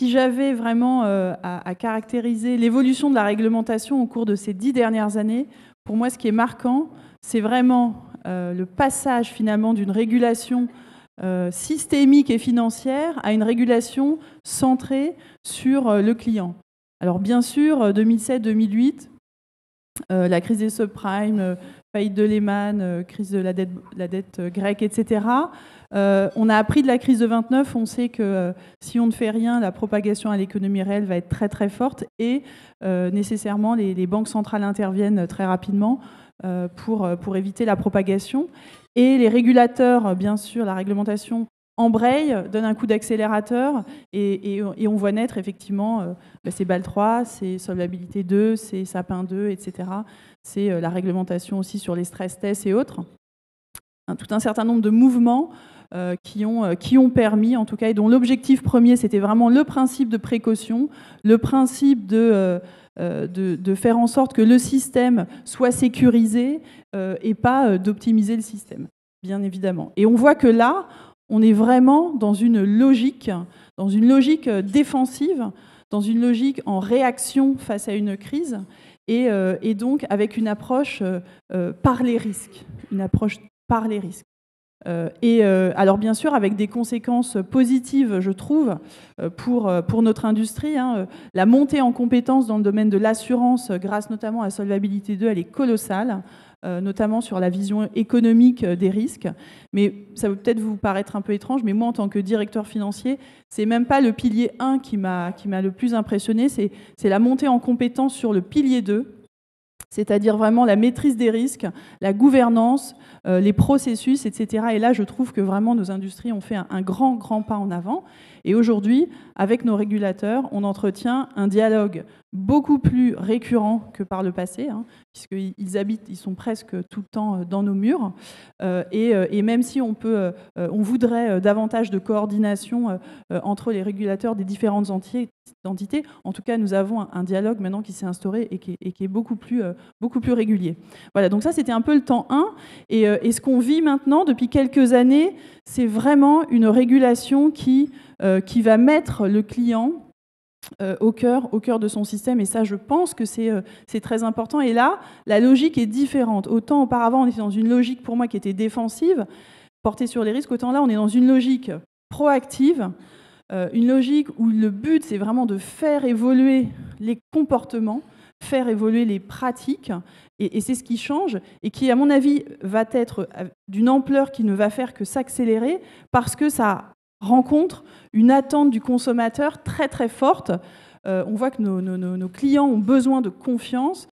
si j'avais vraiment à caractériser l'évolution de la réglementation au cours de ces 10 dernières années, pour moi, ce qui est marquant, c'est vraiment le passage finalement d'une régulation systémique et financière à une régulation centrée sur le client. Alors bien sûr, 2007-2008, la crise des subprimes, faillite de Lehman, crise de la dette grecque, etc. On a appris de la crise de 29, on sait que si on ne fait rien, la propagation à l'économie réelle va être très très forte et nécessairement les banques centrales interviennent très rapidement pour éviter la propagation. Et les régulateurs, bien sûr, la réglementation embraye, donne un coup d'accélérateur et on voit naître effectivement c'est BAL 3, c'est Solvabilité 2, c'est Sapin 2, etc. C'est la réglementation aussi sur les stress tests et autres. Tout un certain nombre de mouvements qui ont permis, en tout cas, et dont l'objectif premier, c'était vraiment le principe de précaution, le principe de faire en sorte que le système soit sécurisé et pas d'optimiser le système, bien évidemment. Et on voit que là, on est vraiment dans une logique défensive, dans une logique en réaction face à une crise, et donc avec une approche par les risques, alors bien sûr avec des conséquences positives, je trouve, pour notre industrie. La montée en compétences dans le domaine de l'assurance, grâce notamment à Solvabilité 2, elle est colossale, notamment sur la vision économique des risques. Mais ça peut peut-être vous paraître un peu étrange, mais moi, en tant que directeur financier, c'est même pas le pilier 1 qui m'a le plus impressionné, c'est la montée en compétences sur le pilier 2, c'est-à-dire vraiment la maîtrise des risques, la gouvernance, les processus, etc. Et là, je trouve que vraiment nos industries ont fait un grand, grand pas en avant. Et aujourd'hui, avec nos régulateurs, on entretient un dialogue beaucoup plus récurrent que par le passé, puisqu'ils sont presque tout le temps dans nos murs. Et même si on voudrait davantage de coordination entre les régulateurs des différentes entités, en tout cas, nous avons un dialogue maintenant qui s'est instauré et qui est beaucoup plus régulier. Voilà, donc ça, c'était un peu le temps 1. Et ce qu'on vit maintenant, depuis quelques années, c'est vraiment une régulation qui va mettre le client au cœur de son système. Et ça, je pense que c'est très important. Et là, la logique est différente. Autant auparavant, on était dans une logique, pour moi, qui était défensive, portée sur les risques. Autant là, on est dans une logique proactive, une logique où le but, c'est vraiment de faire évoluer les comportements, faire évoluer les pratiques, et c'est ce qui change, et qui, à mon avis, va être d'une ampleur qui ne va faire que s'accélérer, parce que ça rencontre une attente du consommateur très très forte. On voit que nos clients ont besoin de confiance,